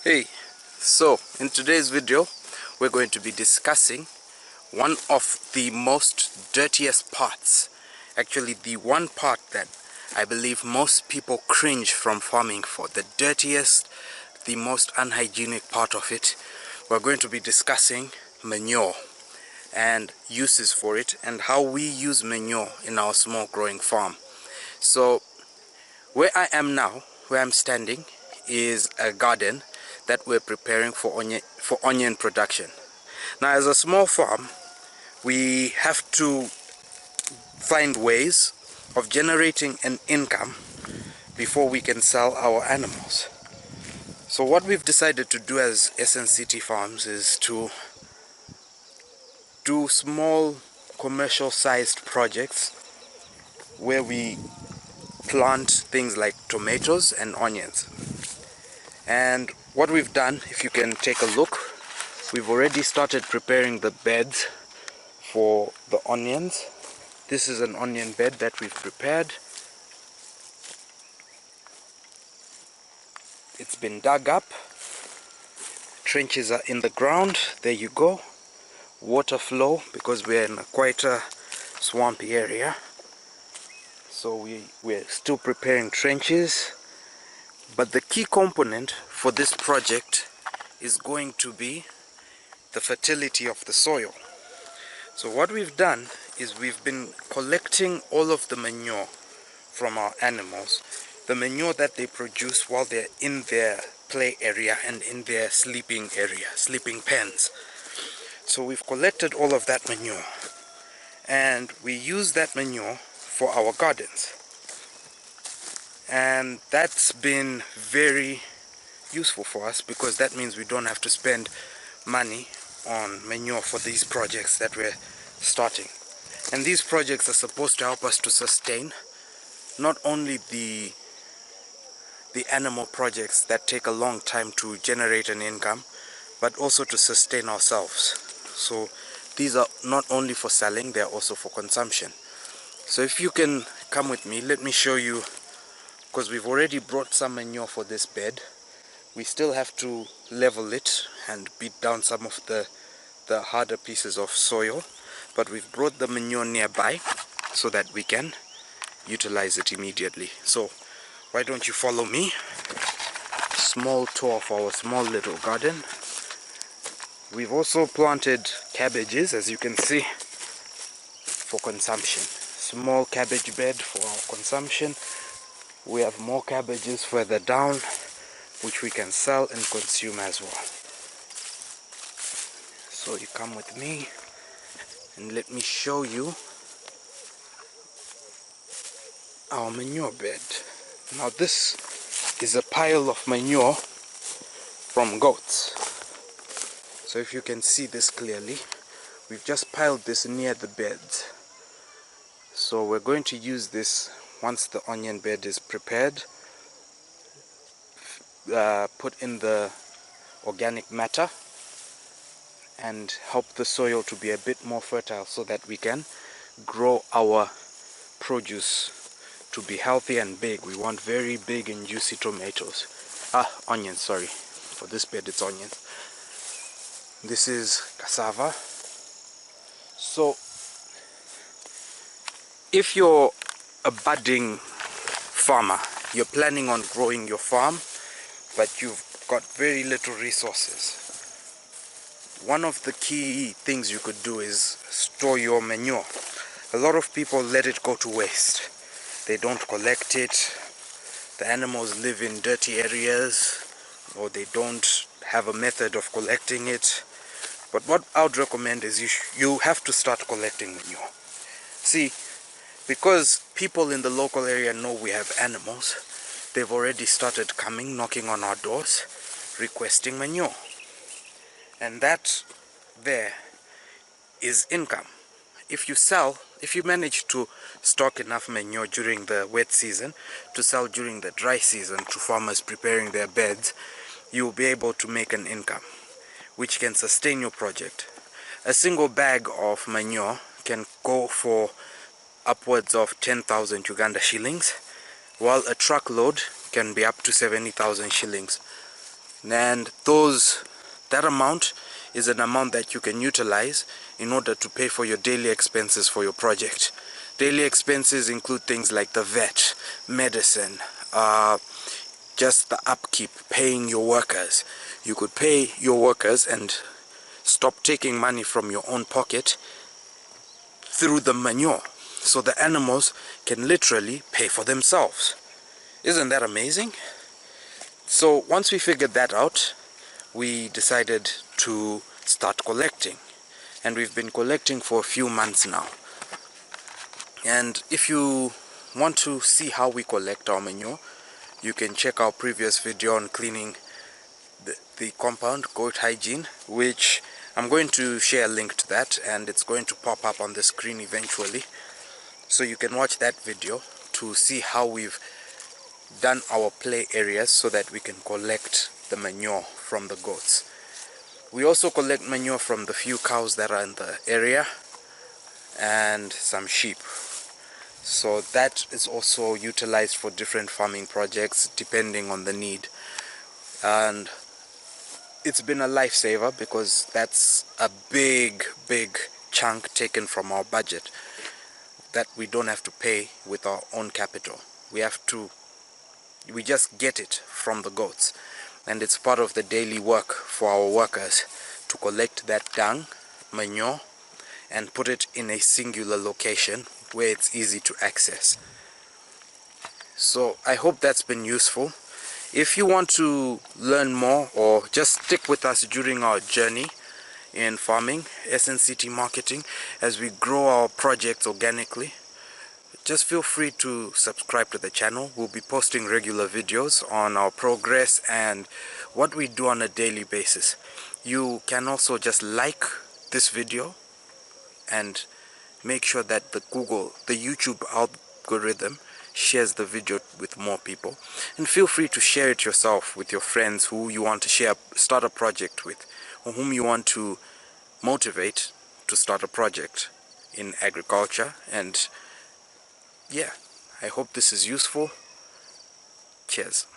Hey, so in today's video we're going to be discussing one of the most dirtiest parts, actually the one part that I believe most people cringe from farming for, the dirtiest, the most unhygienic part of it. We're going to be discussing manure and uses for it and how we use manure in our small growing farm. So where I am now, where I'm standing, is a garden that we're preparing for onion production. Now, as a small farm, we have to find ways of generating an income before we can sell our animals. So what we've decided to do as SNCT Farms is to do small commercial sized projects where we plant things like tomatoes and onions. And what we've done, if you can take a look, we've already started preparing the beds for the onions. This is an onion bed that we've prepared. It's been dug up. Trenches are in the ground. There you go. Water flow, because we're in quite a swampy area. So we're still preparing trenches. But the key component for this project is going to be the fertility of the soil. So what we've done is we've been collecting all of the manure from our animals, the manure that they produce while they're in their play area and in their sleeping area, sleeping pens. So we've collected all of that manure and we use that manure for our gardens. And that's been very useful for us, because that means we don't have to spend money on manure for these projects that we're starting. And these projects are supposed to help us to sustain not only the animal projects that take a long time to generate an income, but also to sustain ourselves. So these are not only for selling, they are also for consumption. So if you can come with me, let me show you, because we've already brought some manure for this bed. We still have to level it and beat down some of the harder pieces of soil, but we've brought the manure nearby so that we can utilize it immediately. So why don't you follow me? Small tour of our small little garden. We've also planted cabbages, as you can see, for consumption. Small cabbage bed for our consumption. We have more cabbages further down, which we can sell and consume as well. So you come with me and let me show you our manure bed. Now this is a pile of manure from goats. So if you can see this clearly, we've just piled this near the beds. So we're going to use this once the onion bed is prepared. Put in the organic matter and help the soil to be a bit more fertile so that we can grow our produce to be healthy and big. We want very big and juicy tomatoes. Onions, sorry. For this bed it's onions. This is cassava. So if you're a budding farmer, you're planning on growing your farm, but you've got very little resources, one of the key things you could do is store your manure. A lot of people let it go to waste. They don't collect it. The animals live in dirty areas, or they don't have a method of collecting it. But what I would recommend is you have to start collecting manure. See, because people in the local area know we have animals, they've already started coming, knocking on our doors, requesting manure. And that there is income. If you manage to stock enough manure during the wet season to sell during the dry season to farmers preparing their beds, you'll be able to make an income which can sustain your project. A single bag of manure can go for upwards of 10,000 Uganda shillings, while a truckload can be up to 70,000 shillings. and that amount is an amount that you can utilize in order to pay for your daily expenses for your project. Daily expenses include things like the vet, medicine, just the upkeep, paying your workers. You could pay your workers and stop taking money from your own pocket through the manure, so the animals can literally pay for themselves. Isn't that amazing? So once we figured that out, we decided to start collecting, and we've been collecting for a few months now. And if you want to see how we collect our manure, you can check our previous video on cleaning the compound, goat hygiene, which I'm going to share a link to that, and it's going to pop up on the screen eventually, so you can watch that video to see how we've done our play areas so that we can collect the manure from the goats. We also collect manure from the few cows that are in the area and some sheep. So that is also utilized for different farming projects depending on the need. And it's been a lifesaver because that's a big chunk taken from our budget that we don't have to pay with our own capital. We just get it from the goats, and it's part of the daily work for our workers to collect that dung, manure, and put it in a singular location where it's easy to access. So I hope that's been useful. If you want to learn more or just stick with us during our journey in farming, SNCT marketing, as we grow our projects organically, just feel free to subscribe to the channel. We'll be posting regular videos on our progress and what we do on a daily basis. You can also just like this video and make sure that the YouTube algorithm shares the video with more people. And feel free to share it yourself with your friends who you want to start a project with, or whom you want to motivate to start a project in agriculture. And yeah, I hope this is useful. Cheers.